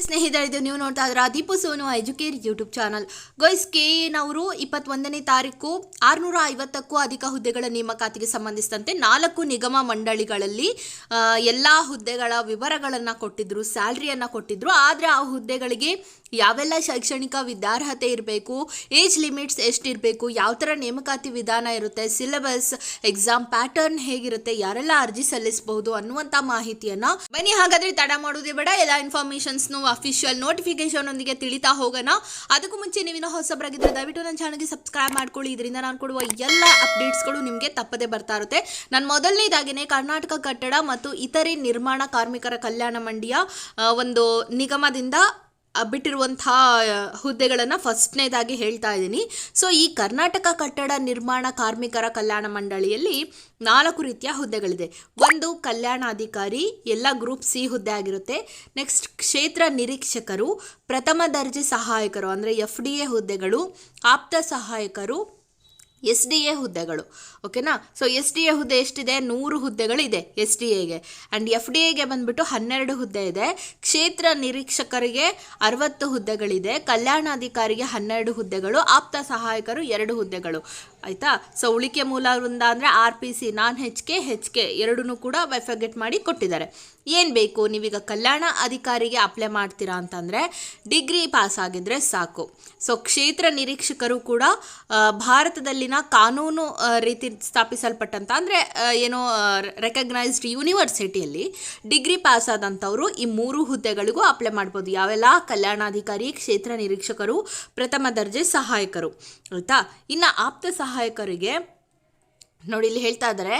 ಸ್ನೇಹಿತರೆ, ಇದು ನೀವು ನೋಡ್ತಾ ಇದ್ರೆ Deepu Sonu Educare YouTube channel. Guys, KN ಅವರು 21ನೇ ತಾರೀಕು 650ಕ್ಕೂ ಅಧಿಕ ಹುದ್ದೆಗಳ ನೇಮಕಾತಿಗೆ ಸಂಬಂಧಿಸಿದಂತೆ 4 ನಿಗಮ ಮಂಡಳಿಗಳಲ್ಲಿ ಎಲ್ಲ ಹುದ್ದೆಗಳ ವಿವರಗಳನ್ನು ಕೊಟ್ಟಿದ್ರು, ಸ್ಯಾಲ್ರಿಯನ್ನು ಕೊಟ್ಟಿದ್ರು. ಆದರೆ ಆ ಹುದ್ದೆಗಳಿಗೆ ಯಾವೆಲ್ಲ ಶೈಕ್ಷಣಿಕ ವಿದ್ಯಾರ್ಹತೆ ಇರಬೇಕು, ಏಜ್ ಲಿಮಿಟ್ಸ್ ಎಷ್ಟಿರಬೇಕು, ಯಾವ ಥರ ನೇಮಕಾತಿ ವಿಧಾನ ಇರುತ್ತೆ, ಸಿಲೆಬಸ್, ಎಕ್ಸಾಮ್ ಪ್ಯಾಟರ್ನ್ ಹೇಗಿರುತ್ತೆ, ಯಾರೆಲ್ಲ ಅರ್ಜಿ ಸಲ್ಲಿಸಬಹುದು ಅನ್ನುವಂಥ ಮಾಹಿತಿಯನ್ನು ಬನ್ನಿ ಹಾಗಾದರೆ ತಡ ಮಾಡೋದೇ ಬೇಡ, ಎಲ್ಲ ಇನ್ಫಾರ್ಮೇಷನ್ಸ್ನು ಅಫಿಷಿಯಲ್ ನೋಟಿಫಿಕೇಶನ್ ಒಂದಿಗೆ ತಿಳಿತಾ ಹೋಗೋಣ. ಅದಕ್ಕೂ ಮುಂಚೆ ನೀವಿನ ಹೊಸಬರಾಗಿದ್ದರೆ ದಯವಿಟ್ಟು ನನ್ನ ಚಾನಲ್ಗೆ ಸಬ್ಸ್ಕ್ರೈಬ್ ಮಾಡ್ಕೊಳ್ಳಿ. ಇದರಿಂದ ನಾನು ಕೊಡುವ ಎಲ್ಲ ಅಪ್ಡೇಟ್ಸ್ಗಳು ನಿಮಗೆ ತಪ್ಪದೇ ಬರ್ತಾ ಇರುತ್ತೆ. ನಾನು ಮೊದಲನೇದಾಗಿನೇ ಕರ್ನಾಟಕ ಕಟ್ಟಡ ಮತ್ತು ಇತರೆ ನಿರ್ಮಾಣ ಕಾರ್ಮಿಕರ ಕಲ್ಯಾಣ ಮಂಡಳಿಯ ಒಂದು ನಿಗಮದಿಂದ ಬಿಟ್ಟಿರುವಂಥ ಹುದ್ದೆಗಳನ್ನು ಫಸ್ಟ್ನೇದಾಗಿ ಹೇಳ್ತಾ ಇದ್ದೀನಿ. ಸೊ ಈ ಕರ್ನಾಟಕ ಕಟ್ಟಡ ನಿರ್ಮಾಣ ಕಾರ್ಮಿಕರ ಕಲ್ಯಾಣ ಮಂಡಳಿಯಲ್ಲಿ 4 ರೀತಿಯ ಹುದ್ದೆಗಳಿದೆ. ಒಂದು ಕಲ್ಯಾಣಾಧಿಕಾರಿ, ಎಲ್ಲ ಗ್ರೂಪ್ C ಹುದ್ದೆ ಆಗಿರುತ್ತೆ. ನೆಕ್ಸ್ಟ್ ಕ್ಷೇತ್ರ ನಿರೀಕ್ಷಕರು, ಪ್ರಥಮ ದರ್ಜೆ ಸಹಾಯಕರು ಅಂದರೆ FDA ಹುದ್ದೆಗಳು, ಆಪ್ತ ಸಹಾಯಕರು, SDA ಹುದ್ದೆಗಳು. ಓಕೆನಾ. ಸೊ SDA ಹುದ್ದೆ ಎಷ್ಟಿದೆ? 100 ಹುದ್ದೆಗಳಿದೆ SDAಗೆ. ಆ್ಯಂಡ್ FDAಗೆ ಬಂದುಬಿಟ್ಟು 12 ಹುದ್ದೆ ಇದೆ. ಕ್ಷೇತ್ರ ನಿರೀಕ್ಷಕರಿಗೆ 60 ಹುದ್ದೆಗಳಿದೆ. ಕಲ್ಯಾಣಾಧಿಕಾರಿಗೆ 12 ಹುದ್ದೆಗಳು, ಆಪ್ತ ಸಹಾಯಕರು 2 ಹುದ್ದೆಗಳು. ಆಯಿತಾ. ಸೊ ಉಳಿಕೆ ಮೂಲ ವೃಂದ ಅಂದರೆ RPC, ನಾನ್ HK ಎರಡನ್ನೂ ಕೂಡ ಬೈಫರ್ಗೆಟ್ ಮಾಡಿ ಕೊಟ್ಟಿದ್ದಾರೆ. ಏನು ಬೇಕು? ನೀವೀಗ ಕಲ್ಯಾಣ ಅಧಿಕಾರಿಗೆ ಅಪ್ಲೈ ಮಾಡ್ತೀರಾ ಅಂತಂದರೆ ಡಿಗ್ರಿ ಪಾಸ್ ಆಗಿದ್ರೆ ಸಾಕು. ಸೊ ಕ್ಷೇತ್ರ ನಿರೀಕ್ಷಕರು ಕೂಡ ಭಾರತದಲ್ಲಿನ ಕಾನೂನು ರೀತಿ ಸ್ಥಾಪಿಸಲ್ಪಟ್ಟಂಥ ಅಂದರೆ ಏನೋ ರೆಕಗ್ನೈಸ್ಡ್ ಯೂನಿವರ್ಸಿಟಿಯಲ್ಲಿ ಡಿಗ್ರಿ ಪಾಸ್ ಆದಂಥವರು ಈ 3 ಹುದ್ದೆಗಳಿಗೂ ಅಪ್ಲೈ ಮಾಡ್ಬೋದು. ಯಾವೆಲ್ಲ? ಕಲ್ಯಾಣಾಧಿಕಾರಿ, ಕ್ಷೇತ್ರ ನಿರೀಕ್ಷಕರು, ಪ್ರಥಮ ದರ್ಜೆ ಸಹಾಯಕರು. ಆಯಿತಾ. ಇನ್ನು ಆಪ್ತ ಸಹಾಯಕರಿಗೆ ನೋಡಿ, ಇಲ್ಲಿ ಹೇಳ್ತಾ ಇದ್ದಾರೆ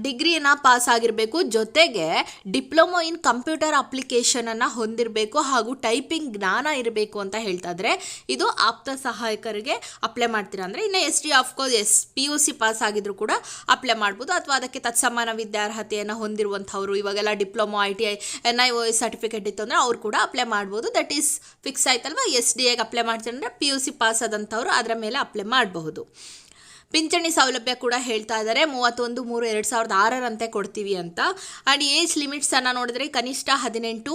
ಡಿಗ್ರಿಯನ್ನು ಪಾಸ್ ಆಗಿರಬೇಕು, ಜೊತೆಗೆ ಡಿಪ್ಲೊಮೊ ಇನ್ ಕಂಪ್ಯೂಟರ್ ಅಪ್ಲಿಕೇಶನನ್ನು ಹೊಂದಿರಬೇಕು ಹಾಗೂ ಟೈಪಿಂಗ್ ಜ್ಞಾನ ಇರಬೇಕು ಅಂತ ಹೇಳ್ತಾ ಇದ್ದಾರೆ. ಇದು ಆಪ್ತ ಸಹಾಯಕರಿಗೆ ಅಪ್ಲೈ ಮಾಡ್ತೀರಾ ಅಂದರೆ. ಇನ್ನು ST ಆಫ್ಕೋರ್ಸ್ PUC ಪಾಸ್ ಆಗಿದ್ರು ಕೂಡ ಅಪ್ಲೈ ಮಾಡ್ಬೋದು, ಅಥವಾ ಅದಕ್ಕೆ ತತ್ಸಮಾನ ವಿದ್ಯಾರ್ಹತೆಯನ್ನು ಹೊಂದಿರುವಂಥವ್ರು, ಇವಾಗೆಲ್ಲ ಡಿಪ್ಲೊಮೊ ITI NIOS ಸರ್ಟಿಫಿಕೇಟ್ ಇತ್ತು ಅಂದರೆ ಅವ್ರು ಕೂಡ ಅಪ್ಲೈ ಮಾಡ್ಬೋದು. ದಟ್ ಈಸ್ ಫಿಕ್ಸ್ ಆಯ್ತಲ್ವ. SDAಗೆ ಅಪ್ಲೈ ಮಾಡ್ತಾರೆ ಅಂದರೆ PUC ಪಾಸ್ ಆದಂಥವ್ರು ಅದರ ಮೇಲೆ ಅಪ್ಲೈ ಮಾಡಬಹುದು. ಪಿಂಚಣಿ ಸೌಲಭ್ಯ ಕೂಡ ಹೇಳ್ತಾ ಇದ್ದಾರೆ 31/3/2006 ಕೊಡ್ತೀವಿ ಅಂತ. ಆ್ಯಂಡ್ ಏಜ್ ಲಿಮಿಟ್ಸನ್ನು ನೋಡಿದ್ರೆ ಕನಿಷ್ಠ 18,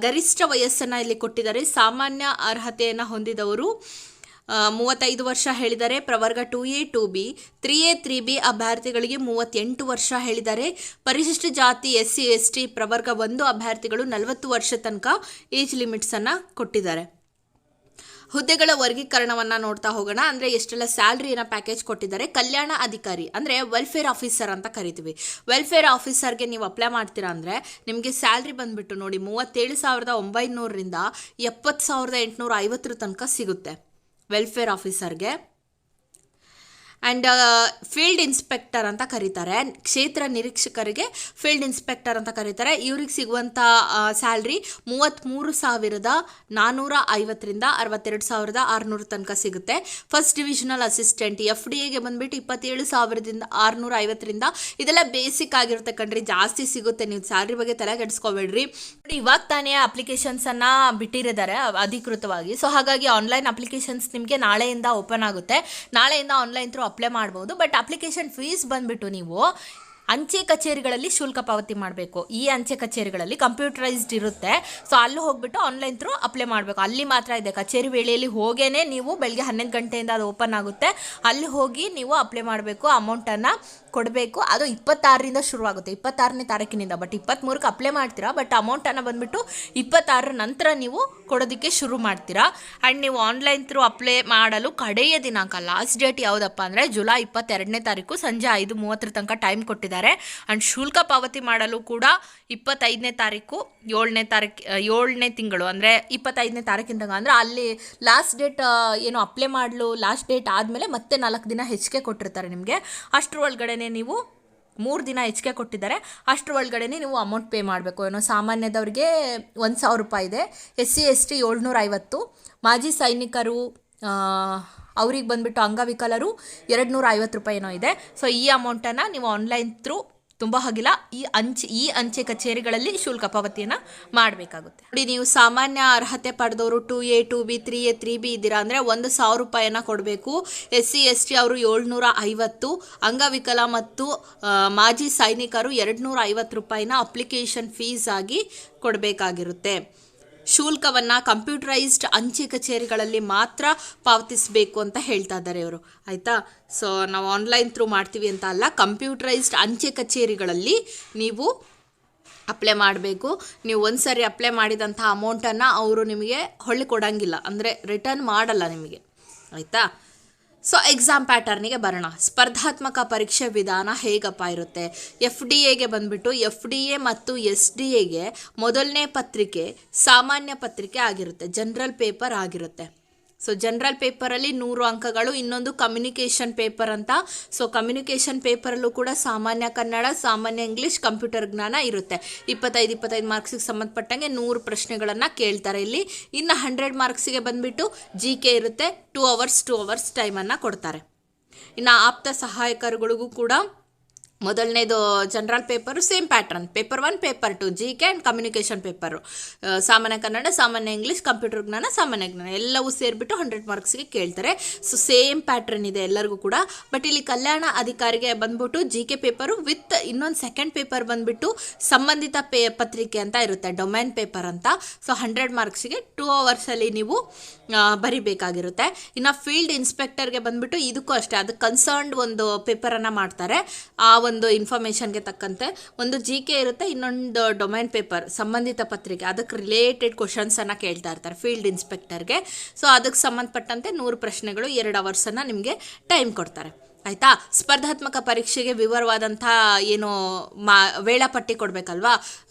ಗರಿಷ್ಠ ವಯಸ್ಸನ್ನು ಇಲ್ಲಿ ಕೊಟ್ಟಿದ್ದಾರೆ. ಸಾಮಾನ್ಯ ಅರ್ಹತೆಯನ್ನು ಹೊಂದಿದವರು 35 ವರ್ಷ ಹೇಳಿದ್ದಾರೆ. ಪ್ರವರ್ಗ 2A 2B 3A 3B ಅಭ್ಯರ್ಥಿಗಳಿಗೆ 38 ವರ್ಷ ಹೇಳಿದ್ದಾರೆ. ಪರಿಶಿಷ್ಟ ಜಾತಿ SC ST ಪ್ರವರ್ಗ 1 ಅಭ್ಯರ್ಥಿಗಳು 40 ವರ್ಷ ತನಕ ಏಜ್ ಲಿಮಿಟ್ಸನ್ನು ಕೊಟ್ಟಿದ್ದಾರೆ. ಹುದ್ದೆಗಳ ವರ್ಗೀಕರಣವನ್ನು ನೋಡ್ತಾ ಹೋಗೋಣ. ಅಂದರೆ ಎಷ್ಟೆಲ್ಲ ಸ್ಯಾಲ್ರಿಯನ್ನು ಪ್ಯಾಕೇಜ್ ಕೊಟ್ಟಿದ್ದಾರೆ. ಕಲ್ಯಾಣ ಅಧಿಕಾರಿ ಅಂದರೆ ವೆಲ್ಫೇರ್ ಆಫೀಸರ್ ಅಂತ ಕರಿತೀವಿ. ವೆಲ್ಫೇರ್ ಆಫೀಸರ್ಗೆ ನೀವು ಅಪ್ಲೈ ಮಾಡ್ತೀರಾ ಅಂದರೆ ನಿಮಗೆ ಸ್ಯಾಲ್ರಿ ಬಂದುಬಿಟ್ಟು ನೋಡಿ 37,900ರಿಂದ 70,850 ತನಕ ಸಿಗುತ್ತೆ ವೆಲ್ಫೇರ್ ಆಫೀಸರ್ಗೆ. ಆ್ಯಂಡ್ ಫೀಲ್ಡ್ ಇನ್ಸ್ಪೆಕ್ಟರ್ ಅಂತ ಕರೀತಾರೆ. ಕ್ಷೇತ್ರ ನಿರೀಕ್ಷಕರಿಗೆ ಫೀಲ್ಡ್ ಇನ್ಸ್ಪೆಕ್ಟರ್ ಅಂತ ಕರೀತಾರೆ. ಇವ್ರಿಗೆ ಸಿಗುವಂಥ ಸ್ಯಾಲ್ರಿ 33,450ರಿಂದ 62,600 ತನಕ ಸಿಗುತ್ತೆ. ಫಸ್ಟ್ ಡಿವಿಷನಲ್ ಅಸಿಸ್ಟೆಂಟ್ FDAಗೆ ಬಂದುಬಿಟ್ಟು 27,650ರಿಂದ ಇದೆಲ್ಲ ಬೇಸಿಕ್ ಆಗಿರುತ್ತೆ ಕಣ್ರಿ, ಜಾಸ್ತಿ ಸಿಗುತ್ತೆ. ನೀವು ಸ್ಯಾಲ್ರಿ ಬಗ್ಗೆ ತಲೆ ಕೆಡಿಸ್ಕೋಬೇಡ್ರಿ. ಇವಾಗ ತಾನೇ ಅಪ್ಲಿಕೇಶನ್ಸನ್ನು ಬಿಟ್ಟಿರಿದ್ದಾರೆ ಅಧಿಕೃತವಾಗಿ. ಸೊ ಹಾಗಾಗಿ ಆನ್ಲೈನ್ ಅಪ್ಲಿಕೇಶನ್ಸ್ ನಿಮಗೆ ನಾಳೆಯಿಂದ ಓಪನ್ ಆಗುತ್ತೆ. ನಾಳೆಯಿಂದ ಆನ್ಲೈನ್ ಥ್ರೂ ಅಪ್ಲೈ ಮಾಡ್ಬೋದು. ಬಟ್ ಅಪ್ಲಿಕೇಶನ್ ಫೀಸ್ ಬಂದುಬಿಟ್ಟು ನೀವು ಅಂಚೆ ಕಚೇರಿಗಳಲ್ಲಿ ಶುಲ್ಕ ಪಾವತಿ ಮಾಡಬೇಕು. ಈ ಅಂಚೆ ಕಚೇರಿಗಳಲ್ಲಿ ಕಂಪ್ಯೂಟರೈಸ್ಡ್ ಇರುತ್ತೆ. ಸೊ ಅಲ್ಲಿ ಹೋಗ್ಬಿಟ್ಟು ಆನ್ಲೈನ್ ಥ್ರೂ ಅಪ್ಲೈ ಮಾಡಬೇಕು. ಅಲ್ಲಿ ಮಾತ್ರ ಇದೆ. ಕಚೇರಿ ವೇಳೆಯಲ್ಲಿ ಹೋಗೇನೆ ನೀವು ಬೆಳಗ್ಗೆ 11 ಗಂಟೆಯಿಂದ ಅದು ಓಪನ್ ಆಗುತ್ತೆ. ಅಲ್ಲಿ ಹೋಗಿ ನೀವು ಅಪ್ಲೈ ಮಾಡಬೇಕು, ಅಮೌಂಟನ್ನು ಕೊಡಬೇಕು. ಅದು 26ರಿಂದ ಶುರುವಾಗುತ್ತೆ, 26ನೇ ತಾರೀಕಿನಿಂದ. ಬಟ್ 23ಕ್ಕೆ ಅಪ್ಲೈ ಮಾಡ್ತೀರಾ, ಬಟ್ ಅಮೌಂಟನ್ನು ಬಂದುಬಿಟ್ಟು 26 ನಂತರ ನೀವು ಕೊಡೋದಕ್ಕೆ ಶುರು ಮಾಡ್ತೀರಾ. ಆ್ಯಂಡ್ ನೀವು ಆನ್ಲೈನ್ ಥ್ರೂ ಅಪ್ಲೈ ಮಾಡಲು ಕಡೆಯ ದಿನಾಂಕ, ಲಾಸ್ಟ್ ಡೇಟ್ ಯಾವುದಪ್ಪ ಅಂದರೆ ಜುಲೈ 22ನೇ ತಾರೀಕು ಸಂಜೆ 5:30 ತನಕ ಟೈಮ್ ಕೊಟ್ಟಿದ್ದಾರೆ. ಆ್ಯಂಡ್ ಶುಲ್ಕ ಪಾವತಿ ಮಾಡಲು ಕೂಡ 25ನೇ ತಾರೀಕು 7ನೇ ತಿಂಗಳು ಅಂದರೆ 25ನೇ ತಾರೀಕಿಂದ ಅಂದರೆ ಅಲ್ಲಿ ಲಾಸ್ಟ್ ಡೇಟ್ ಏನು ಅಪ್ಲೈ ಮಾಡಲು ಲಾಸ್ಟ್ ಡೇಟ್ ಆದಮೇಲೆ ಮತ್ತೆ 4 ದಿನ ಹೆಚ್ಚಿಗೆ ಕೊಟ್ಟಿರ್ತಾರೆ ನಿಮಗೆ. ಅಷ್ಟರ ಒಳಗಡೆ ನೀವು 3 ದಿನ ಹೆಚ್ಚಿಗೆ ಕೊಟ್ಟಿದ್ದಾರೆ. ಅಷ್ಟರ ಒಳಗಡೆ ನೀವು ಅಮೌಂಟ್ ಪೇ ಮಾಡಬೇಕು. ಏನೋ ಸಾಮಾನ್ಯದವ್ರಿಗೆ 1,000 ರೂಪಾಯಿ ಇದೆ, SC ST 750, ಮಾಜಿ ಸೈನಿಕರು ಅವ್ರಿಗೆ ಬಂದುಬಿಟ್ಟು ಅಂಗವಿಕಲರು 250 ರೂಪಾಯಿ ಏನೋ ಇದೆ. ಸೊ ಈ ಅಮೌಂಟನ್ನು ನೀವು ಆನ್ಲೈನ್ ಥ್ರೂ ತುಂಬ ಹಾಗಿಲ್ಲ. ಈ ಅಂಚೆ ಕಚೇರಿಗಳಲ್ಲಿ ಶುಲ್ಕ ಪಾವತಿಯನ್ನು ಮಾಡಬೇಕಾಗುತ್ತೆ. ನೋಡಿ, ನೀವು ಸಾಮಾನ್ಯ ಅರ್ಹತೆ ಪಡೆದವರು 2A 2B 3A 3B ಇದ್ದೀರಾ ಅಂದರೆ 1,000 ರೂಪಾಯಿನ ಕೊಡಬೇಕು. SC ST ಅವರು 750, ಅಂಗವಿಕಲ ಮತ್ತು ಮಾಜಿ ಸೈನಿಕರು 250 ರೂಪಾಯಿನ ಅಪ್ಲಿಕೇಶನ್ ಫೀಸ್ ಆಗಿ ಕೊಡಬೇಕಾಗಿರುತ್ತೆ. ಶುಲ್ಕವನ್ನು ಕಂಪ್ಯೂಟರೈಸ್ಡ್ ಅಂಚೆ ಕಚೇರಿಗಳಲ್ಲಿ ಮಾತ್ರ ಪಾವತಿಸಬೇಕು ಅಂತ ಹೇಳ್ತಾ ಇದ್ದಾರೆ ಇವರು, ಆಯಿತಾ. ಸೊ ನಾವು ಆನ್ಲೈನ್ ಥ್ರೂ ಮಾಡ್ತೀವಿ ಅಂತ ಅಲ್ಲ, ಕಂಪ್ಯೂಟರೈಸ್ಡ್ ಅಂಚೆ ಕಚೇರಿಗಳಲ್ಲಿ ನೀವು ಅಪ್ಲೈ ಮಾಡಬೇಕು. ನೀವು ಒಂದು ಸರಿ ಅಪ್ಲೈ ಮಾಡಿದಂಥ ಅಮೌಂಟನ್ನು ಅವರು ನಿಮಗೆ ಹೊಳ್ಳಿ ಕೊಡೋಂಗಿಲ್ಲ, ಅಂದರೆ ರಿಟರ್ನ್ ಮಾಡಲ್ಲ ನಿಮಗೆ, ಆಯಿತಾ. ಸೊ ಎಕ್ಸಾಮ್ ಪ್ಯಾಟರ್ನಿಗೆ ಬರೋಣ. ಸ್ಪರ್ಧಾತ್ಮಕ ಪರೀಕ್ಷೆ ವಿಧಾನ ಹೇಗಪ್ಪ ಇರುತ್ತೆ? FDA ಬಂದುಬಿಟ್ಟು FDA ಮತ್ತು SDAಗೆ ಮೊದಲನೇ ಪತ್ರಿಕೆ ಸಾಮಾನ್ಯ ಪತ್ರಿಕೆ ಆಗಿರುತ್ತೆ, ಜನರಲ್ ಪೇಪರ್ ಆಗಿರುತ್ತೆ. ಸೊ ಜನರಲ್ ಪೇಪರಲ್ಲಿ 100 ಅಂಕಗಳು, ಇನ್ನೊಂದು ಕಮ್ಯುನಿಕೇಷನ್ ಪೇಪರ್ ಅಂತ. ಸೊ ಕಮ್ಯುನಿಕೇಷನ್ ಪೇಪರಲ್ಲೂ ಕೂಡ ಸಾಮಾನ್ಯ ಕನ್ನಡ, ಸಾಮಾನ್ಯ ಇಂಗ್ಲೀಷ್, ಕಂಪ್ಯೂಟರ್ ಜ್ಞಾನ ಇರುತ್ತೆ. 25 ಮಾರ್ಕ್ಸಿಗೆ ಸಂಬಂಧಪಟ್ಟಂಗೆ 100 ಪ್ರಶ್ನೆಗಳನ್ನು ಕೇಳ್ತಾರೆ ಇಲ್ಲಿ. ಇನ್ನು 100 ಮಾರ್ಕ್ಸಿಗೆ ಬಂದುಬಿಟ್ಟು GK ಇರುತ್ತೆ. 2 ಅವರ್ಸ್ ಟೈಮನ್ನು ಕೊಡ್ತಾರೆ. ಇನ್ನು ಆಪ್ತ ಸಹಾಯಕರುಗಳಿಗೂ ಕೂಡ ಮೊದಲನೇದು general paper same pattern, paper 1 paper 2 GK and communication paper, ಸಾಮಾನ್ಯ ಕನ್ನಡ, ಸಾಮಾನ್ಯ ಇಂಗ್ಲೀಷ್, ಕಂಪ್ಯೂಟರ್ ಜ್ಞಾನ, ಸಾಮಾನ್ಯ ಜ್ಞಾನ ಎಲ್ಲವೂ ಸೇರಿಬಿಟ್ಟು 100 ಮಾರ್ಕ್ಸ್ಗೆ ಕೇಳ್ತಾರೆ. ಸೊ ಸೇಮ್ ಪ್ಯಾಟ್ರನ್ ಇದೆ ಎಲ್ಲರಿಗೂ ಕೂಡ. ಬಟ್ ಇಲ್ಲಿ ಕಲ್ಯಾಣ ಅಧಿಕಾರಿಗೆ ಬಂದ್ಬಿಟ್ಟು GK ಪೇಪರು ವಿತ್ ಇನ್ನೊಂದು ಸೆಕೆಂಡ್ ಪೇಪರ್ ಬಂದುಬಿಟ್ಟು ಸಂಬಂಧಿತ ಪತ್ರಿಕೆ ಅಂತ ಇರುತ್ತೆ, ಡೊಮೈನ್ ಪೇಪರ್ ಅಂತ. ಸೊ 100 ಮಾರ್ಕ್ಸಿಗೆ 2 ಅವರ್ಸಲ್ಲಿ ನೀವು ಬರಿಬೇಕಾಗಿರುತ್ತೆ. ಇನ್ನು ಫೀಲ್ಡ್ ಇನ್ಸ್ಪೆಕ್ಟರ್ಗೆ ಬಂದುಬಿಟ್ಟು ಇದಕ್ಕೂ ಅಷ್ಟೇ, ಅದಕ್ಕೆ ಕನ್ಸರ್ನ್ಡ್ ಒಂದು ಪೇಪರನ್ನು ಮಾಡ್ತಾರೆ. ಆ ಒಂದು ಇನ್ಫಾರ್ಮೇಷನ್ಗೆ ತಕ್ಕಂತೆ ಒಂದು GK ಇರುತ್ತೆ, ಇನ್ನೊಂದು ಡೊಮೈನ್ ಪೇಪರ್ ಸಂಬಂಧಿತ ಪತ್ರಿಕೆ, ಅದಕ್ಕೆ ರಿಲೇಟೆಡ್ ಕ್ವಶನ್ಸನ್ನು ಕೇಳ್ತಾ ಇರ್ತಾರೆ ಫೀಲ್ಡ್ ಇನ್ಸ್ಪೆಕ್ಟರ್ಗೆ. ಸೊ ಅದಕ್ಕೆ ಸಂಬಂಧಪಟ್ಟಂತೆ 100 ಪ್ರಶ್ನೆಗಳು, 2 ಅವರ್ಸನ್ನು ನಿಮಗೆ ಟೈಮ್ ಕೊಡ್ತಾರೆ, ಆಯಿತಾ. ಸ್ಪರ್ಧಾತ್ಮಕ ಪರೀಕ್ಷೆಗೆ ವಿವರವಾದಂಥ ಏನು ವೇಳಾಪಟ್ಟಿ ಕೊಡಬೇಕಲ್ವಾ,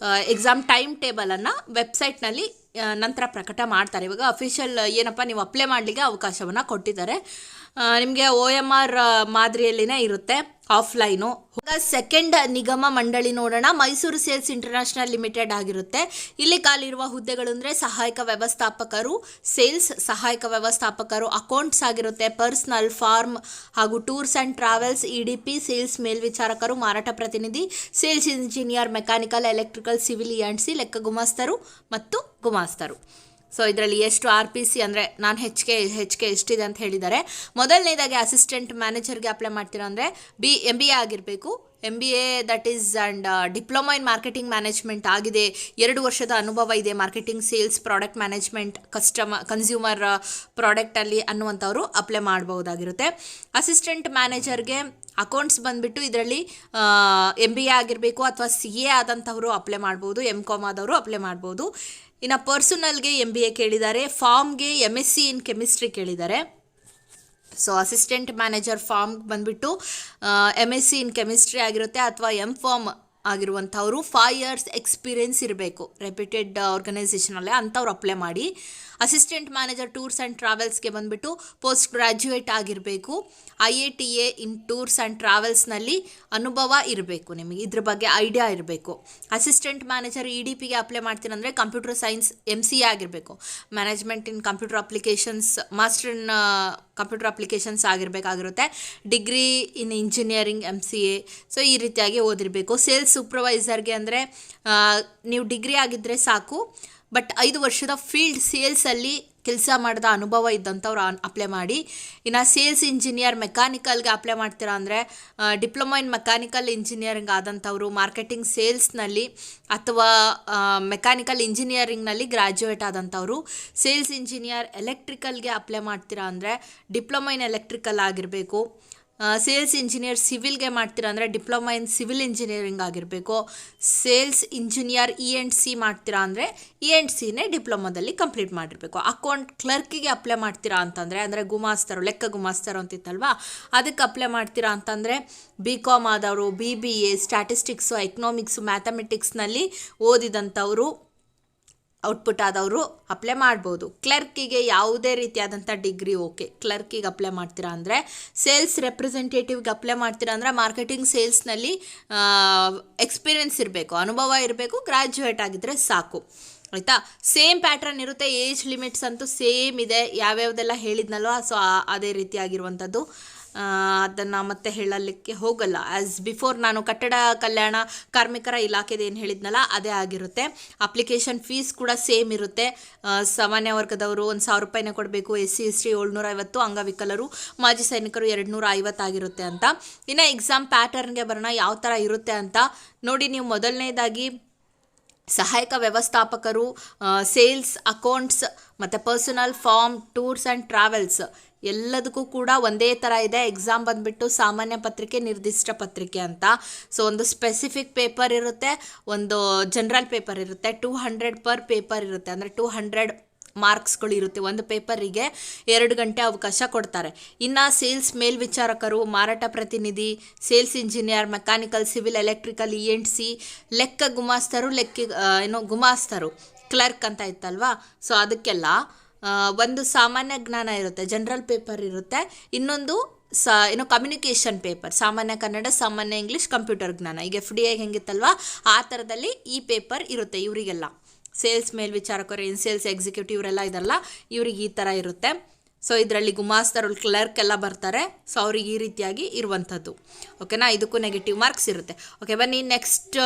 ಎಕ್ಸಾಮ್ ಟೈಮ್ ಟೇಬಲನ್ನು ವೆಬ್ಸೈಟ್ನಲ್ಲಿ ನಂತರ ಪ್ರಕಟ ಮಾಡ್ತಾರೆ. ಇವಾಗ ಅಫಿಷಿಯಲ್ ಏನಪ್ಪ ನೀವು ಅಪ್ಲೈ ಮಾಡಲಿಕ್ಕೆ ಅವಕಾಶವನ್ನು ಕೊಟ್ಟಿದ್ದಾರೆ. ನಿಮಗೆ OMR ಮಾದರಿಯಲ್ಲಿನೇ ಇರುತ್ತೆ, ಆಫ್ಲೈನು. ಸೆಕೆಂಡ್ ನಿಗಮ ಮಂಡಳಿ ನೋಡೋಣ. ಮೈಸೂರು ಸೇಲ್ಸ್ ಇಂಟರ್ನ್ಯಾಷನಲ್ ಲಿಮಿಟೆಡ್ ಆಗಿರುತ್ತೆ. ಇಲ್ಲಿ ಖಾಲಿರುವ ಹುದ್ದೆಗಳು ಅಂದರೆ ಸಹಾಯಕ ವ್ಯವಸ್ಥಾಪಕರು, ಸೇಲ್ಸ್ ಸಹಾಯಕ ವ್ಯವಸ್ಥಾಪಕರು, ಅಕೌಂಟ್ಸ್ ಆಗಿರುತ್ತೆ, ಪರ್ಸನಲ್, ಫಾರ್ಮ್ ಹಾಗೂ tours and travels, EDP, sales ಮೇಲ್ವಿಚಾರಕರು, ಮಾರಾಟ ಪ್ರತಿನಿಧಿ, sales engineer, mechanical, electrical, civil, ENC, ಲೆಕ್ಕ ಗುಮಾಸ್ತರು ಮತ್ತು ಗುಮಾಸ್ತರು. ಸೊ ಇದರಲ್ಲಿ ಎಷ್ಟು RPC ಅಂದರೆ ನಾನು ಹೆಚ್ಚಿಗೆ ಎಷ್ಟಿದೆ ಅಂತ ಹೇಳಿದ್ದಾರೆ. ಮೊದಲನೇದಾಗಿ ಅಸಿಸ್ಟೆಂಟ್ ಮ್ಯಾನೇಜರ್ಗೆ ಅಪ್ಲೈ ಮಾಡ್ತೀರಾ ಅಂದರೆ MBA ಆಗಿರಬೇಕು. MBA that is and diploma in marketing management ಆಗಿದೆ, 2 ವರ್ಷದ ಅನುಭವ ಇದೆ, marketing, sales, product management, consumer ಪ್ರಾಡಕ್ಟಲ್ಲಿ ಅನ್ನುವಂಥವ್ರು ಅಪ್ಲೈ ಮಾಡ್ಬೋದಾಗಿರುತ್ತೆ. ಅಸಿಸ್ಟೆಂಟ್ ಮ್ಯಾನೇಜರ್ಗೆ ಅಕೌಂಟ್ಸ್ ಬಂದುಬಿಟ್ಟು ಇದರಲ್ಲಿ MBA ಆಗಿರಬೇಕು ಅಥವಾ CA ಆದಂಥವರು ಅಪ್ಲೈ ಮಾಡ್ಬೋದು, MCOM ಆದವರು ಅಪ್ಲೈ ಮಾಡ್ಬೋದು. ಇನ್ನು ಪರ್ಸನಲ್ಗೆ MBA ಕೇಳಿದ್ದಾರೆ, ಫಾರ್ಮ್ಗೆ MSc ಇನ್ ಕೆಮಿಸ್ಟ್ರಿ ಕೇಳಿದ್ದಾರೆ. ಸೊ ಅಸಿಸ್ಟೆಂಟ್ ಮ್ಯಾನೇಜರ್ ಫಾರ್ಮ್ ಬಂದುಬಿಟ್ಟು MSc ಇನ್ ಕೆಮಿಸ್ಟ್ರಿ ಆಗಿರುತ್ತೆ ಅಥವಾ MFarm ಆಗಿರುವಂಥವ್ರು 5 years ಎಕ್ಸ್ಪೀರಿಯೆನ್ಸ್ ಇರಬೇಕು ರೆಪ್ಯೂಟೆಡ್ ಆರ್ಗನೈಸೇಷನಲ್ಲೇ, ಅಂಥವ್ರು ಅಪ್ಲೈ ಮಾಡಿ. ಅಸಿಸ್ಟೆಂಟ್ ಮ್ಯಾನೇಜರ್ ಟೂರ್ಸ್ ಆ್ಯಂಡ್ ಟ್ರಾವೆಲ್ಸ್ಗೆ ಬಂದುಬಿಟ್ಟು ಪೋಸ್ಟ್ ಗ್ರ್ಯಾಜುಯೇಟ್ ಆಗಿರಬೇಕು, IATA ಇನ್ ಟೂರ್ಸ್ ಆ್ಯಂಡ್ ಟ್ರಾವೆಲ್ಸ್ನಲ್ಲಿ ಅನುಭವ ಇರಬೇಕು, ನಿಮಗೆ ಇದ್ರ ಬಗ್ಗೆ ಐಡಿಯಾ ಇರಬೇಕು. ಅಸಿಸ್ಟೆಂಟ್ ಮ್ಯಾನೇಜರ್ EDPಗೆ ಅಪ್ಲೈ ಮಾಡ್ತೀನಂದರೆ ಕಂಪ್ಯೂಟರ್ ಸೈನ್ಸ್ MCA ಆಗಿರಬೇಕು, management in computer applications, master in computer applications ಆಗಿರಬೇಕಾಗಿರುತ್ತೆ, degree in engineering MCA. So ಈ ರೀತಿಯಾಗಿ ಓದಿರಬೇಕು. ಸೇಲ್ಸ್ ಸೂಪರ್ವೈಸರ್ಗೆ ಅಂದರೆ ನೀವು ಡಿಗ್ರಿ ಆಗಿದ್ದರೆ ಸಾಕು, ಬಟ್ 5 ವರ್ಷದ ಫೀಲ್ಡ್ ಸೇಲ್ಸಲ್ಲಿ ಕೆಲಸ ಮಾಡಿದ ಅನುಭವ ಇದ್ದಂಥವ್ರು ಅಪ್ಲೈ ಮಾಡಿ. ಇನ್ನು ಸೇಲ್ಸ್ ಇಂಜಿನಿಯರ್ ಮೆಕ್ಯಾನಿಕಲ್ಗೆ ಅಪ್ಲೈ ಮಾಡ್ತೀರಾ ಅಂದರೆ ಡಿಪ್ಲೊಮಾ ಇನ್ ಮೆಕ್ಯಾನಿಕಲ್ ಇಂಜಿನಿಯರಿಂಗ್ ಆದಂಥವ್ರು, ಮಾರ್ಕೆಟಿಂಗ್ ಸೇಲ್ಸ್ನಲ್ಲಿ ಅಥವಾ ಮೆಕ್ಯಾನಿಕಲ್ ಇಂಜಿನಿಯರಿಂಗ್ನಲ್ಲಿ ಗ್ರ್ಯಾಜುಯೇಟ್ ಆದಂಥವ್ರು. ಸೇಲ್ಸ್ ಇಂಜಿನಿಯರ್ ಎಲೆಕ್ಟ್ರಿಕಲ್ಗೆ ಅಪ್ಲೈ ಮಾಡ್ತೀರಾ ಅಂದರೆ ಡಿಪ್ಲೊಮಾ ಇನ್ ಎಲೆಕ್ಟ್ರಿಕಲ್ ಆಗಿರಬೇಕು. ಸೇಲ್ಸ್ ಇಂಜಿನಿಯರ್ ಸಿವಿಲ್ಗೆ ಮಾಡ್ತೀರಾ ಅಂದರೆ ಡಿಪ್ಲೊಮಾ ಇನ್ ಸಿವಿಲ್ ಇಂಜಿನಿಯರಿಂಗ್ ಆಗಿರಬೇಕು. ಸೇಲ್ಸ್ ಇಂಜಿನಿಯರ್ ENC ಮಾಡ್ತೀರಾ ಅಂದರೆ ENCನೇ ಡಿಪ್ಲೊಮಾದಲ್ಲಿ ಕಂಪ್ಲೀಟ್ ಮಾಡಿರಬೇಕು. ಅಕೌಂಟ್ ಕ್ಲರ್ಕಿಗೆ ಅಪ್ಲೈ ಮಾಡ್ತೀರಾ ಅಂತಂದರೆ ಅಂದರೆ ಗುಮಾಸ್ತರು, ಲೆಕ್ಕ ಗುಮಾಸ್ತರು ಅಂತಿತ್ತಲ್ವಾ, ಅದಕ್ಕೆ ಅಪ್ಲೈ ಮಾಡ್ತೀರಾ ಅಂತಂದರೆ BCom ಆದವರು, BBA, ಸ್ಟ್ಯಾಟಿಸ್ಟಿಕ್ಸು, ಎಕನಾಮಿಕ್ಸು, ಮ್ಯಾಥಮೆಟಿಕ್ಸ್ನಲ್ಲಿ ಓದಿದಂಥವರು, ಔಟ್ಪುಟ್ ಆದವರು ಅಪ್ಲೈ ಮಾಡ್ಬೋದು. ಕ್ಲರ್ಕಿಗೆ ಯಾವುದೇ ರೀತಿಯಾದಂಥ ಡಿಗ್ರಿ ಓಕೆ. ಕ್ಲರ್ಕಿಗೆ ಅಪ್ಲೈ ಮಾಡ್ತೀರಾ ಅಂದರೆ, ಸೇಲ್ಸ್ ರೆಪ್ರೆಸೆಂಟೇಟಿವ್ಗೆ ಅಪ್ಲೈ ಮಾಡ್ತೀರಾ ಅಂದರೆ ಮಾರ್ಕೆಟಿಂಗ್ ಸೇಲ್ಸ್ನಲ್ಲಿ ಎಕ್ಸ್ಪೀರಿಯೆನ್ಸ್ ಇರಬೇಕು, ಅನುಭವ ಇರಬೇಕು, ಗ್ರ್ಯಾಜುಯೇಟ್ ಆಗಿದ್ದರೆ ಸಾಕು, ಆಯಿತಾ. ಸೇಮ್ ಪ್ಯಾಟ್ರನ್ ಇರುತ್ತೆ. ಏಜ್ ಲಿಮಿಟ್ಸ್ ಅಂತೂ ಸೇಮ್ ಇದೆ, ಯಾವ್ಯಾವುದೆಲ್ಲ ಹೇಳಿದ್ನಲ್ವ, ಸೊ ಅದೇ ರೀತಿಯಾಗಿರುವಂಥದ್ದು. ಅದನ್ನು ಮತ್ತೆ ಹೇಳಲಿಕ್ಕೆ ಹೋಗಲ್ಲ. ಆ್ಯಸ್ ಬಿಫೋರ್ ನಾನು ಕಟ್ಟಡ ಕಲ್ಯಾಣ ಕಾರ್ಮಿಕರ ಇಲಾಖೆದು ಏನು ಹೇಳಿದ್ನಲ್ಲ ಅದೇ ಆಗಿರುತ್ತೆ. ಅಪ್ಲಿಕೇಶನ್ ಫೀಸ್ ಕೂಡ ಸೇಮ್ ಇರುತ್ತೆ. ಸಾಮಾನ್ಯ ವರ್ಗದವರು 1,000 ರೂಪಾಯಿನೇ ಕೊಡಬೇಕು, SC ST 750, ಅಂಗವಿಕಲರು ಮಾಜಿ ಸೈನಿಕರು 250 ಆಗಿರುತ್ತೆ ಅಂತ. ಇನ್ನು ಎಕ್ಸಾಮ್ ಪ್ಯಾಟರ್ನ್ಗೆ ಬರೋಣ, ಯಾವ ಥರ ಇರುತ್ತೆ ಅಂತ ನೋಡಿ. ನೀವು ಮೊದಲನೇದಾಗಿ ಸಹಾಯಕ ವ್ಯವಸ್ಥಾಪಕರು, ಸೇಲ್ಸ್, ಅಕೌಂಟ್ಸ್ ಮತ್ತು personal, form, tours and travels ಎಲ್ಲದಕ್ಕೂ ಕೂಡ ಒಂದೇ ಥರ ಇದೆ. ಎಕ್ಸಾಮ್ ಬಂದುಬಿಟ್ಟು ಸಾಮಾನ್ಯ ಪತ್ರಿಕೆ, ನಿರ್ದಿಷ್ಟ ಪತ್ರಿಕೆ ಅಂತ. ಸೊ ಒಂದು ಸ್ಪೆಸಿಫಿಕ್ ಪೇಪರ್ ಇರುತ್ತೆ, ಒಂದು ಜನರಲ್ ಪೇಪರ್ ಇರುತ್ತೆ. 200 ಪರ್ ಪೇಪರ್ ಇರುತ್ತೆ, ಅಂದರೆ 200 ಮಾರ್ಕ್ಸ್ಗಳು ಇರುತ್ತೆ. ಒಂದು ಪೇಪರಿಗೆ 2 ಗಂಟೆ ಅವಕಾಶ ಕೊಡ್ತಾರೆ. ಇನ್ನು ಸೇಲ್ಸ್ ಮೇಲ್ವಿಚಾರಕರು, ಮಾರಾಟ ಪ್ರತಿನಿಧಿ, sales engineer, mechanical, civil, electrical, ENT, ಲೆಕ್ಕ ಗುಮಾಸ್ತರು, ಗುಮಾಸ್ತರು, ಕ್ಲರ್ಕ್ ಅಂತ ಇತ್ತಲ್ವಾ. ಸೊ ಅದಕ್ಕೆಲ್ಲ ಒಂದು ಸಾಮಾನ್ಯ ಜ್ಞಾನ ಇರುತ್ತೆ, ಜನರಲ್ ಪೇಪರ್ ಇರುತ್ತೆ. ಇನ್ನೊಂದು ಕಮ್ಯುನಿಕೇಷನ್ ಪೇಪರ್, ಸಾಮಾನ್ಯ ಕನ್ನಡ, ಸಾಮಾನ್ಯ ಇಂಗ್ಲೀಷ್, ಕಂಪ್ಯೂಟರ್ ಜ್ಞಾನ. ಈಗ FDI ಹೆಂಗಿತ್ತಲ್ವಾ ಆ ಥರದಲ್ಲಿ ಈ ಪೇಪರ್ ಇರುತ್ತೆ ಇವರಿಗೆಲ್ಲ. ಸೇಲ್ಸ್ ಮೇಲ್ವಿಚಾರಕರು, ಸೇಲ್ಸ್ ಎಕ್ಸಿಕ್ಯೂಟಿವ್ ಇವರೆಲ್ಲ ಇದಲ್ಲ, ಇವ್ರಿಗೆ ಈ ಥರ ಇರುತ್ತೆ. ಸೊ ಇದರಲ್ಲಿ ಗುಮಾಸ್ತರು, ಕ್ಲರ್ಕ್ ಎಲ್ಲ ಬರ್ತಾರೆ. ಸೊ ಅವ್ರಿಗೆ ಈ ರೀತಿಯಾಗಿ ಇರುವಂಥದ್ದು. ಓಕೆನಾ, ಇದಕ್ಕೂ ನೆಗೆಟಿವ್ ಮಾರ್ಕ್ಸ್ ಇರುತ್ತೆ. ಓಕೆ, ಬನ್ನಿ ನೆಕ್ಸ್ಟ್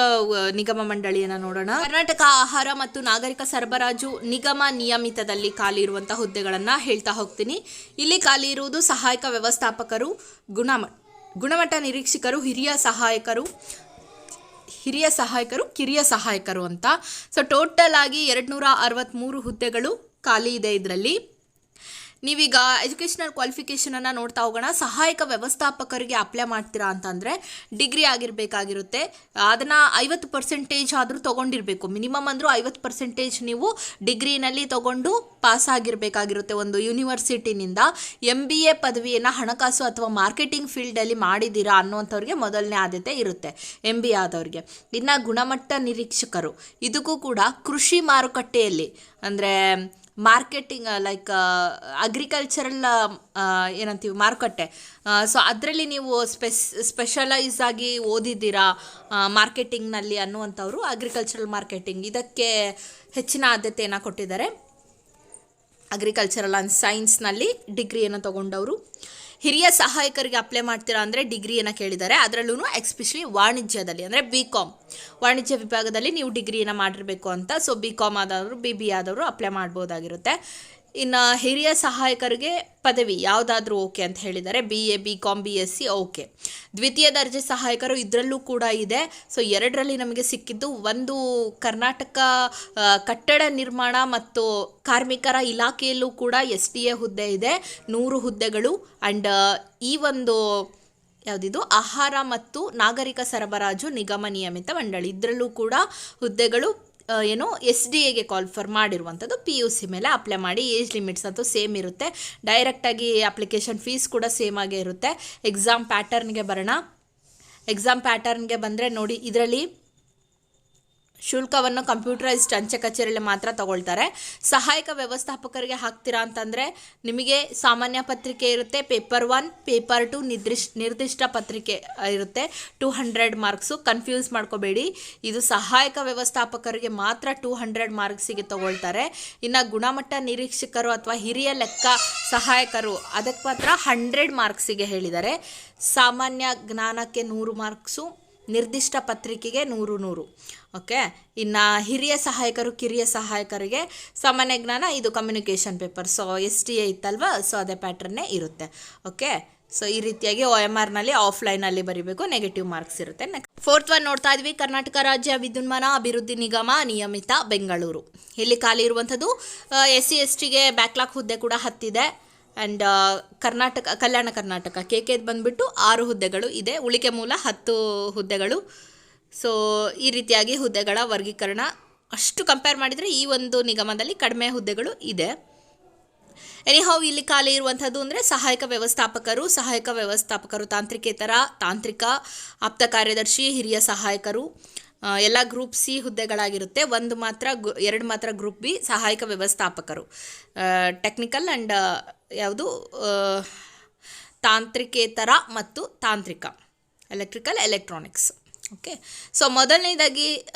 ನಿಗಮ ಮಂಡಳಿಯನ್ನು ನೋಡೋಣ. ಕರ್ನಾಟಕ ಆಹಾರ ಮತ್ತು ನಾಗರಿಕ ಸರಬರಾಜು ನಿಗಮ ನಿಯಮಿತದಲ್ಲಿ ಖಾಲಿ ಇರುವಂಥ ಹುದ್ದೆಗಳನ್ನು ಹೇಳ್ತಾ ಹೋಗ್ತೀನಿ. ಇಲ್ಲಿ ಖಾಲಿ ಇರುವುದು ಸಹಾಯಕ ವ್ಯವಸ್ಥಾಪಕರು, ಗುಣಮಟ್ಟ ನಿರೀಕ್ಷಕರು, ಹಿರಿಯ ಸಹಾಯಕರು, ಕಿರಿಯ ಸಹಾಯಕರು ಅಂತ. ಸೊ ಟೋಟಲ್ ಆಗಿ 263 ಹುದ್ದೆಗಳು ಖಾಲಿ ಇದೆ ಇದರಲ್ಲಿ. ನೀವೀಗ ಎಜುಕೇಷನಲ್ ಕ್ವಾಲಿಫಿಕೇಷನನ್ನು ನೋಡ್ತಾ ಹೋಗೋಣ. ಸಹಾಯಕ ವ್ಯವಸ್ಥಾಪಕರಿಗೆ ಅಪ್ಲೈ ಮಾಡ್ತೀರಾ ಅಂತಂದರೆ ಡಿಗ್ರಿ ಆಗಿರಬೇಕಾಗಿರುತ್ತೆ. ಅದನ್ನು 50% ಆದರೂ ತೊಗೊಂಡಿರಬೇಕು. ಮಿನಿಮಮ್ ಅಂದರೂ 50% ನೀವು ಡಿಗ್ರಿನಲ್ಲಿ ತೊಗೊಂಡು ಪಾಸ್ ಆಗಿರಬೇಕಾಗಿರುತ್ತೆ ಒಂದು ಯೂನಿವರ್ಸಿಟಿನಿಂದ. MBA ಪದವಿಯನ್ನು ಹಣಕಾಸು ಅಥವಾ ಮಾರ್ಕೆಟಿಂಗ್ ಫೀಲ್ಡಲ್ಲಿ ಮಾಡಿದ್ದೀರಾ ಅನ್ನುವಂಥವ್ರಿಗೆ ಮೊದಲನೇ ಆದ್ಯತೆ ಇರುತ್ತೆ, MBA ಆದವ್ರಿಗೆ. ಇನ್ನು ಗುಣಮಟ್ಟ ನಿರೀಕ್ಷಕರು, ಇದಕ್ಕೂ ಕೂಡ ಕೃಷಿ ಮಾರುಕಟ್ಟೆಯಲ್ಲಿ ಅಂದರೆ ಮಾರ್ಕೆಟಿಂಗ್ ಲೈಕ್ ಅಗ್ರಿಕಲ್ಚರಲ್ ಏನಂತೀವಿ ಮಾರುಕಟ್ಟೆ. ಸೊ ಅದರಲ್ಲಿ ನೀವು ಸ್ಪೆಷಲೈಸ್ ಆಗಿ ಓದಿದ್ದೀರಾ ಮಾರ್ಕೆಟಿಂಗ್ನಲ್ಲಿ ಅನ್ನುವಂಥವ್ರು ಅಗ್ರಿಕಲ್ಚರಲ್ ಮಾರ್ಕೆಟಿಂಗ್ ಇದಕ್ಕೆ ಹೆಚ್ಚಿನ ಆದ್ಯತೆಯನ್ನು ಕೊಟ್ಟಿದ್ದಾರೆ. ಅಗ್ರಿಕಲ್ಚರಲ್ ಆ್ಯಂಡ್ ಸೈನ್ಸ್ನಲ್ಲಿ ಡಿಗ್ರಿಯನ್ನು ತೊಗೊಂಡವರು. ಹಿರಿಯ ಸಹಾಯಕರಿಗೆ ಅಪ್ಲೈ ಮಾಡ್ತೀರಾ ಅಂದರೆ ಡಿಗ್ರಿಯನ್ನು ಕೇಳಿದ್ದಾರೆ. ಅದರಲ್ಲೂ ಎಸ್ಪೆಷಲಿ ವಾಣಿಜ್ಯದಲ್ಲಿ ಅಂದರೆ BCom ವಾಣಿಜ್ಯ ವಿಭಾಗದಲ್ಲಿ ನೀವು ಡಿಗ್ರಿಯನ್ನು ಮಾಡಿರಬೇಕು ಅಂತ. ಸೊ BCom ಆದವರು, BBA ಆದವರು ಅಪ್ಲೈ ಮಾಡ್ಬೋದಾಗಿರುತ್ತೆ. ಇನ್ನು ಹಿರಿಯ ಸಹಾಯಕರಿಗೆ ಪದವಿ ಯಾವುದಾದ್ರೂ ಓಕೆ ಅಂತ ಹೇಳಿದ್ದಾರೆ. BA, BCom, BSc okay. ದ್ವಿತೀಯ ದರ್ಜೆ ಸಹಾಯಕರು ಇದರಲ್ಲೂ ಕೂಡ ಇದೆ. ಸೊ ಎರಡರಲ್ಲಿ ನಮಗೆ ಸಿಕ್ಕಿದ್ದು ಒಂದು ಕರ್ನಾಟಕ ಕಟ್ಟಡ ನಿರ್ಮಾಣ ಮತ್ತು ಕಾರ್ಮಿಕರ ಇಲಾಖೆಯಲ್ಲೂ ಕೂಡ SDA ಹುದ್ದೆ ಇದೆ, 100 ಹುದ್ದೆಗಳು. ಆ್ಯಂಡ್ ಈ ಒಂದು ಯಾವುದಿದು ಆಹಾರ ಮತ್ತು ನಾಗರಿಕ ಸರಬರಾಜು ನಿಗಮ ನಿಯಮಿತ ಮಂಡಳಿ ಇದರಲ್ಲೂ ಕೂಡ ಹುದ್ದೆಗಳು SDAಗೆ ಕಾಲ್ಫರ್ ಮಾಡಿರುವಂಥದ್ದು. PUC ಮೇಲೆ ಅಪ್ಲೈ ಮಾಡಿ. ಏಜ್ ಲಿಮಿಟ್ಸ್ ಅಂತೂ ಸೇಮ್ ಇರುತ್ತೆ. ಡೈರೆಕ್ಟಾಗಿ ಅಪ್ಲಿಕೇಶನ್ ಫೀಸ್ ಕೂಡ ಸೇಮ್ ಆಗೇ ಇರುತ್ತೆ. ಎಕ್ಸಾಮ್ ಪ್ಯಾಟರ್ನ್ಗೆ ಬರೋಣ. ಎಕ್ಸಾಮ್ ಪ್ಯಾಟರ್ನ್ಗೆ ಬಂದರೆ ನೋಡಿ, ಇದರಲ್ಲಿ ಶುಲ್ಕವನ್ನು ಕಂಪ್ಯೂಟರೈಸ್ಡ್ ಅಂಚೆ ಕಚೇರಿಯಲ್ಲಿ ಮಾತ್ರ ತಗೊಳ್ತಾರೆ. ಸಹಾಯಕ ವ್ಯವಸ್ಥಾಪಕರಿಗೆ ಹಾಕ್ತೀರಾ ಅಂತಂದರೆ ನಿಮಗೆ ಸಾಮಾನ್ಯ ಪತ್ರಿಕೆ ಇರುತ್ತೆ, ಪೇಪರ್ 1, ಪೇಪರ್ 2 ನಿರ್ದಿಷ್ಟ ಪತ್ರಿಕೆ ಇರುತ್ತೆ. 200 ಮಾರ್ಕ್ಸು, ಕನ್ಫ್ಯೂಸ್ ಮಾಡ್ಕೋಬೇಡಿ. ಇದು ಸಹಾಯಕ ವ್ಯವಸ್ಥಾಪಕರಿಗೆ ಮಾತ್ರ 200 ಮಾರ್ಕ್ಸಿಗೆ ತಗೊಳ್ತಾರೆ. ಇನ್ನು ಗುಣಮಟ್ಟ ನಿರೀಕ್ಷಕರು ಅಥವಾ ಹಿರಿಯ ಲೆಕ್ಕ ಸಹಾಯಕರು ಅದಕ್ಕೆ ಮಾತ್ರ 100 ಮಾರ್ಕ್ಸಿಗೆ ಹೇಳಿದ್ದಾರೆ. ಸಾಮಾನ್ಯ ಜ್ಞಾನಕ್ಕೆ 100 ಮಾರ್ಕ್ಸು, ನಿರ್ದಿಷ್ಟ ಪತ್ರಿಕೆಗೆ 100. ಓಕೆ. ಇನ್ನು ಹಿರಿಯ ಸಹಾಯಕರು, ಕಿರಿಯ ಸಹಾಯಕರಿಗೆ ಸಾಮಾನ್ಯ ಜ್ಞಾನ, ಇದು ಕಮ್ಯುನಿಕೇಷನ್ ಪೇಪರ್. ಸೊ SDA ಇತ್ತಲ್ವ, ಸೊ ಅದೇ ಪ್ಯಾಟ್ರನ್ನೇ ಇರುತ್ತೆ. ಓಕೆ. ಸೊ ಈ ರೀತಿಯಾಗಿ OMRನಲ್ಲಿ ಆಫ್ಲೈನಲ್ಲಿ ಬರೀಬೇಕು, ನೆಗೆಟಿವ್ ಮಾರ್ಕ್ಸ್ ಇರುತ್ತೆ. ಫೋರ್ತ್ ಒನ್ ನೋಡ್ತಾ ಇದ್ವಿ, ಕರ್ನಾಟಕ ರಾಜ್ಯ ವಿದ್ಯುನ್ಮಾನ ಅಭಿವೃದ್ಧಿ ನಿಗಮ ನಿಯಮಿತ ಬೆಂಗಳೂರು. ಇಲ್ಲಿ ಖಾಲಿ ಇರುವಂಥದ್ದು SC STಗೆ ಬ್ಯಾಕ್ಲಾಗ್ ಹುದ್ದೆ ಕೂಡ 10 ಇದೆ. ಆ್ಯಂಡ್ ಕಲ್ಯಾಣ ಕರ್ನಾಟಕ KK ಬಂದುಬಿಟ್ಟು 6 ಹುದ್ದೆಗಳು ಇದೆ. ಉಳಿಕೆ ಮೂಲ 10 ಹುದ್ದೆಗಳು. ಸೊ ಈ ರೀತಿಯಾಗಿ ಹುದ್ದೆಗಳ ವರ್ಗೀಕರಣ ಅಷ್ಟು ಕಂಪೇರ್ ಮಾಡಿದರೆ ಈ ಒಂದು ನಿಗಮದಲ್ಲಿ ಕಡಿಮೆ ಹುದ್ದೆಗಳು ಇದೆ. ಎನಿಹೌ ಇಲ್ಲಿ ಖಾಲಿ ಇರುವಂಥದ್ದು ಅಂದರೆ ಸಹಾಯಕ ವ್ಯವಸ್ಥಾಪಕರು, ತಾಂತ್ರಿಕ, ಆಪ್ತ ಕಾರ್ಯದರ್ಶಿ, ಹಿರಿಯ ಸಹಾಯಕರು, ಎಲ್ಲ ಗ್ರೂಪ್ C ಹುದ್ದೆಗಳಾಗಿರುತ್ತೆ. 2 ಮಾತ್ರ ಗ್ರೂಪ್ B ಸಹಾಯಕ ವ್ಯವಸ್ಥಾಪಕರು. ಟೆಕ್ನಿಕಲ್ ಆ್ಯಂಡ್ ಯಾವುದು ತಾಂತ್ರಿಕೇತರ ಮತ್ತು ತಾಂತ್ರಿಕ, ಎಲೆಕ್ಟ್ರಿಕಲ್, ಎಲೆಕ್ಟ್ರಾನಿಕ್ಸ್. ಓಕೆ. ಸೊ ಮೊದಲನೇದಾಗಿ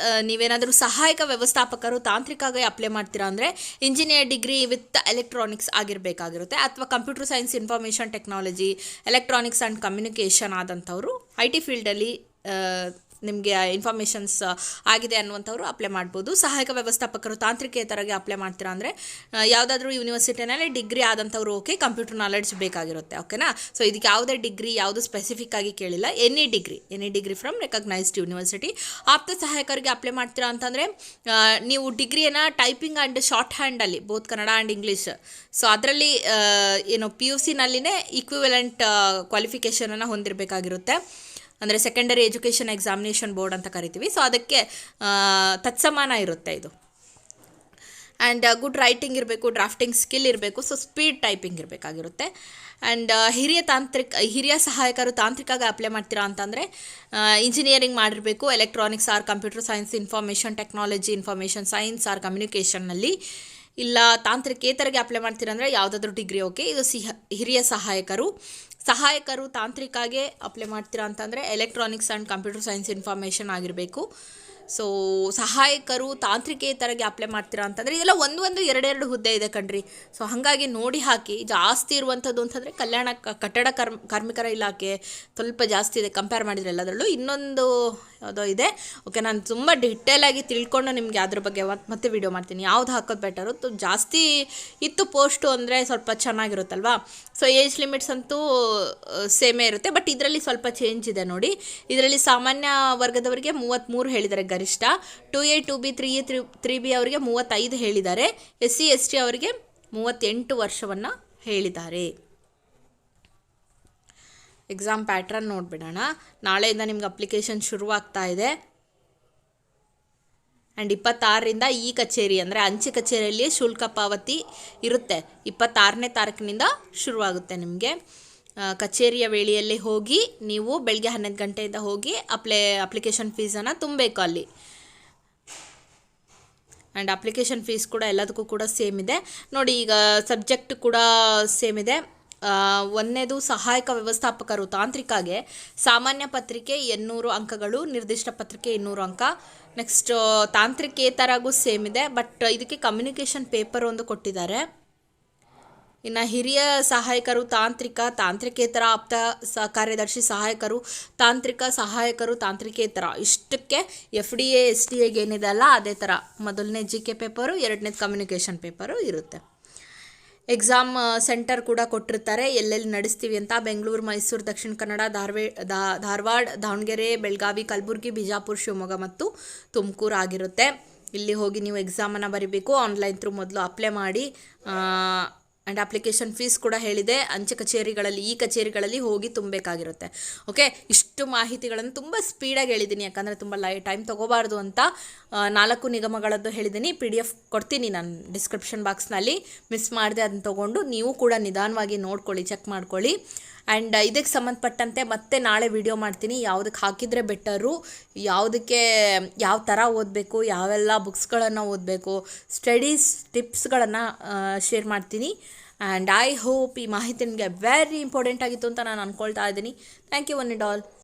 ನೀವೇನಾದರೂ ಸಹಾಯಕ ವ್ಯವಸ್ಥಾಪಕರು ತಾಂತ್ರಿಕವಾಗಿ ಅಪ್ಲೈ ಮಾಡ್ತೀರಾ ಅಂದರೆ ಇಂಜಿನಿಯರ್ ಡಿಗ್ರಿ ವಿತ್ ಎಲೆಕ್ಟ್ರಾನಿಕ್ಸ್ ಆಗಿರಬೇಕಾಗಿರುತ್ತೆ, ಅಥವಾ computer science information technology electronics and communication ಆದಂಥವರು ಐ ಟಿ ಫೀಲ್ಡಲ್ಲಿ ನಿಮಗೆ ಇನ್ಫಾರ್ಮೇಷನ್ಸ್ ಆಗಿದೆ ಅನ್ನುವಂಥವ್ರು ಅಪ್ಲೈ ಮಾಡ್ಬೋದು. ಸಹಾಯಕ ವ್ಯವಸ್ಥಾಪಕರು ತಾಂತ್ರಿಕೇತರಾಗಿ ಅಪ್ಲೈ ಮಾಡ್ತೀರಾ ಅಂದರೆ ಯಾವುದಾದ್ರೂ ಯೂನಿವರ್ಸಿಟಿನಲ್ಲಿ ಡಿಗ್ರಿ ಆದಂಥವ್ರು ಓಕೆ, ಕಂಪ್ಯೂಟರ್ ನಾಲೆಡ್ಜ್ ಬೇಕಾಗಿರುತ್ತೆ. ಓಕೆನಾ. ಸೊ ಇದಕ್ಕೆ ಯಾವುದೇ ಡಿಗ್ರಿ ಯಾವುದು ಸ್ಪೆಸಿಫಿಕ್ ಆಗಿ ಕೇಳಿಲ್ಲ, any degree from recognised university. ಆಪ್ತ ಸಹಾಯಕರಿಗೆ ಅಪ್ಲೈ ಮಾಡ್ತೀರಾ ಅಂತಂದರೆ ನೀವು ಡಿಗ್ರಿಯನ್ನು ಟೈಪಿಂಗ್ ಆ್ಯಂಡ್ ಶಾರ್ಟ್ ಹ್ಯಾಂಡಲ್ಲಿ both Kannada and English, so ಅದರಲ್ಲಿ ಏನು PUC-ನಲ್ಲಿನೇ ಈಕ್ವಿವೆಲೆಂಟ್ ಕ್ವಾಲಿಫಿಕೇಷನನ್ನು ಹೊಂದಿರಬೇಕಾಗಿರುತ್ತೆ. ಅಂದರೆ ಸೆಕೆಂಡರಿ ಎಜುಕೇಷನ್ ಎಕ್ಸಾಮಿನೇಷನ್ ಬೋರ್ಡ್ ಅಂತ ಕರಿತೀವಿ. ಸೊ ಅದಕ್ಕೆ ತತ್ಸಮಾನ ಇರುತ್ತೆ ಇದು. ಆ್ಯಂಡ್ ಗುಡ್ ರೈಟಿಂಗ್ ಇರಬೇಕು, ಡ್ರಾಫ್ಟಿಂಗ್ ಸ್ಕಿಲ್ ಇರಬೇಕು, ಸೊ ಸ್ಪೀಡ್ ಟೈಪಿಂಗ್ ಇರಬೇಕಾಗಿರುತ್ತೆ. ಆ್ಯಂಡ್ ಹಿರಿಯ ಸಹಾಯಕರು ತಾಂತ್ರಿಕಾಗಿ ಅಪ್ಲೈ ಮಾಡ್ತೀರಾ ಅಂತಂದರೆ ಇಂಜಿನಿಯರಿಂಗ್ ಮಾಡಿರಬೇಕು, electronics or computer science information technology information science or ಕಮ್ಯುನಿಕೇಷನ್ನಲ್ಲಿ. ಇಲ್ಲ ತಾಂತ್ರಿಕೇತರಿಗೆ ಅಪ್ಲೈ ಮಾಡ್ತೀರಾ ಅಂದರೆ ಯಾವುದಾದ್ರೂ ಡಿಗ್ರಿ ಓಕೆ. ಇದು ಹಿರಿಯ ಸಹಾಯಕರು ತಾಂತ್ರಿಕಾಗೆ ಅಪ್ಲೈ ಮಾಡ್ತೀರಾ ಅಂತಂದರೆ electronics and computer science information ಆಗಿರಬೇಕು. ಸೊ ಸಹಾಯಕರು ತಾಂತ್ರಿಕೇತರಿಗೆ ಅಪ್ಲೈ ಮಾಡ್ತೀರಾ ಅಂತಂದರೆ ಇದೆಲ್ಲ ಒಂದು ಎರಡೆರಡು ಹುದ್ದೆ ಇದೆ ಕಣ್ರಿ. ಸೊ ಹಾಗಾಗಿ ನೋಡಿ ಹಾಕಿ. ಜಾಸ್ತಿ ಇರುವಂಥದ್ದು ಅಂತಂದರೆ ಕಟ್ಟಡ ಕಾರ್ಮಿಕರ ಇಲಾಖೆ ಸ್ವಲ್ಪ ಜಾಸ್ತಿ ಇದೆ ಕಂಪೇರ್ ಮಾಡಿದರೆ ಎಲ್ಲದರಲ್ಲೂ. ಇನ್ನೊಂದು ಯಾವುದೋ ಇದೆ. ಓಕೆ, ನಾನು ತುಂಬ ಡಿಟೇಲಾಗಿ ತಿಳ್ಕೊಂಡು ನಿಮಗೆ ಅದ್ರ ಬಗ್ಗೆ ಮತ್ತೆ ವಿಡಿಯೋ ಮಾಡ್ತೀನಿ, ಯಾವ್ದು ಹಾಕೋದು ಬೆಟರು. ಜಾಸ್ತಿ ಇತ್ತು ಪೋಸ್ಟು ಅಂದರೆ ಸ್ವಲ್ಪ ಚೆನ್ನಾಗಿರುತ್ತಲ್ವಾ. ಸೊ ಏಜ್ ಲಿಮಿಟ್ಸ್ ಅಂತೂ ಸೇಮೇ ಇರುತ್ತೆ, ಬಟ್ ಇದರಲ್ಲಿ ಸ್ವಲ್ಪ ಚೇಂಜ್ ಇದೆ ನೋಡಿ. ಇದರಲ್ಲಿ ಸಾಮಾನ್ಯ ವರ್ಗದವರಿಗೆ 33 ಹೇಳಿದ್ದಾರೆ ಗರಿಷ್ಠ, 2A 2B 3A 3B ಅವರಿಗೆ 35 ಹೇಳಿದ್ದಾರೆ, SC ST ಅವರಿಗೆ 38 ವರ್ಷವನ್ನು ಹೇಳಿದ್ದಾರೆ. ಎಕ್ಸಾಮ್ ಪ್ಯಾಟ್ರನ್ ನೋಡಿಬಿಡೋಣ. ನಾಳೆಯಿಂದ ನಿಮ್ಗೆ ಅಪ್ಲಿಕೇಶನ್ ಶುರುವಾಗ್ತಾ ಇದೆ. ಆ್ಯಂಡ್ 26ರಿಂದ ಈ ಕಚೇರಿ ಅಂದರೆ ಅಂಚೆ ಕಚೇರಿಯಲ್ಲಿ ಶುಲ್ಕ ಪಾವತಿ ಇರುತ್ತೆ. 26ನೇ ತಾರೀಕಿನಿಂದ ಶುರುವಾಗುತ್ತೆ ನಿಮಗೆ. ಕಚೇರಿಯ ವೇಳೆಯಲ್ಲಿ ಹೋಗಿ ನೀವು ಬೆಳಗ್ಗೆ 11 ಗಂಟೆಯಿಂದ ಹೋಗಿ ಅಪ್ಲಿಕೇಶನ್ ಫೀಸನ್ನು ತುಂಬಬೇಕು ಅಲ್ಲಿ. ಆ್ಯಂಡ್ ಅಪ್ಲಿಕೇಶನ್ ಫೀಸ್ ಕೂಡ ಎಲ್ಲದಕ್ಕೂ ಕೂಡ ಸೇಮ್ ಇದೆ ನೋಡಿ. ಈಗ ಸಬ್ಜೆಕ್ಟ್ ಕೂಡ ಸೇಮ್ ಇದೆ. ಒಂದನೇದು ಸಹಾಯಕ ವ್ಯವಸ್ಥಾಪಕರು ತಾಂತ್ರಿಕಾಗೆ ಸಾಮಾನ್ಯ ಪತ್ರಿಕೆ 800 ಅಂಕಗಳು, ನಿರ್ದಿಷ್ಟ ಪತ್ರಿಕೆ 200 ಅಂಕ. ನೆಕ್ಸ್ಟ್ ತಾಂತ್ರಿಕೇತರಾಗೂ ಸೇಮ್ ಇದೆ, ಬಟ್ ಇದಕ್ಕೆ ಕಮ್ಯುನಿಕೇಷನ್ ಪೇಪರ್ ಒಂದು ಕೊಟ್ಟಿದ್ದಾರೆ. ಇನ್ನು ಹಿರಿಯ ಸಹಾಯಕರು ತಾಂತ್ರಿಕೇತರ ಆಪ್ತ ಕಾರ್ಯದರ್ಶಿ ಸಹಾಯಕರು ತಾಂತ್ರಿಕೇತರ ಇಷ್ಟಕ್ಕೆ FDA SDA ಏನಿದೆ ಅಲ್ಲ ಅದೇ ಥರ ಮೊದಲನೇ GK ಪೇಪರು, ಎರಡನೇದು ಕಮ್ಯುನಿಕೇಷನ್ ಪೇಪರು ಇರುತ್ತೆ. ಎಕ್ಸಾಮ್ ಸೆಂಟರ್ ಕೂಡ ಕೊಟ್ಟಿರ್ತಾರೆ, ಎಲ್ಲೆಲ್ಲಿ ನಡೆಸ್ತೀವಿ ಅಂತ. ಬೆಂಗಳೂರು, ಮೈಸೂರು, ದಕ್ಷಿಣ ಕನ್ನಡ, ಧಾರವಾಡ, ದಾವಣಗೆರೆ, ಬೆಳಗಾವಿ, ಕಲಬುರಗಿ, ಬಿಜಾಪುರ, ಶಿವಮೊಗ್ಗ ಮತ್ತು ತುಮಕೂರು ಆಗಿರುತ್ತೆ. ಇಲ್ಲಿ ಹೋಗಿ ನೀವು ಎಕ್ಸಾಮನ್ನು ಬರೀಬೇಕು. ಆನ್ಲೈನ್ ಥ್ರೂ ಮೊದಲು ಅಪ್ಲೈ ಮಾಡಿ. ಆ್ಯಂಡ್ ಅಪ್ಲಿಕೇಶನ್ ಫೀಸ್ ಕೂಡ ಹೇಳಿದೆ. ಅಂಚೆ ಕಚೇರಿಗಳಲ್ಲಿ ಈ ಕಚೇರಿಗಳಲ್ಲಿ ಹೋಗಿ ತುಂಬಬೇಕಾಗಿರುತ್ತೆ. ಓಕೆ, ಇಷ್ಟು ಮಾಹಿತಿಗಳನ್ನು ತುಂಬ ಸ್ಪೀಡಾಗಿ ಹೇಳಿದ್ದೀನಿ, ಯಾಕಂದರೆ ತುಂಬ ಟೈಮ್ ತೊಗೋಬಾರ್ದು ಅಂತ. 4 ನಿಗಮಗಳದ್ದು ಹೇಳಿದ್ದೀನಿ. PDF ಕೊಡ್ತೀನಿ ನಾನು ಡಿಸ್ಕ್ರಿಪ್ಷನ್ ಬಾಕ್ಸ್ನಲ್ಲಿ, ಮಿಸ್ ಮಾಡದೆ ಅದನ್ನು ತೊಗೊಂಡು ನೀವು ಕೂಡ ನಿಧಾನವಾಗಿ ನೋಡ್ಕೊಳ್ಳಿ, ಚೆಕ್ ಮಾಡ್ಕೊಳ್ಳಿ. ಆ್ಯಂಡ್ ಇದಕ್ಕೆ ಸಂಬಂಧಪಟ್ಟಂತೆ ಮತ್ತೆ ನಾಳೆ ವಿಡಿಯೋ ಮಾಡ್ತೀನಿ, ಯಾವುದಕ್ಕೆ ಹಾಕಿದರೆ ಬೆಟರು, ಯಾವ ಥರ ಓದಬೇಕು, ಯಾವೆಲ್ಲ ಬುಕ್ಸ್ಗಳನ್ನು ಓದಬೇಕು, ಸ್ಟಡೀಸ್ ಟಿಪ್ಸ್ಗಳನ್ನು ಶೇರ್ ಮಾಡ್ತೀನಿ. ಆ್ಯಂಡ್ ಐ ಹೋಪ್ ಈ ಮಾಹಿತಿ ನಿಮಗೆ ವೆರಿ ಇಂಪಾರ್ಟೆಂಟ್ ಆಗಿತ್ತು ಅಂತ ನಾನು ಅಂದ್ಕೊಳ್ತಾ ಇದ್ದೀನಿ. Thank you one and all.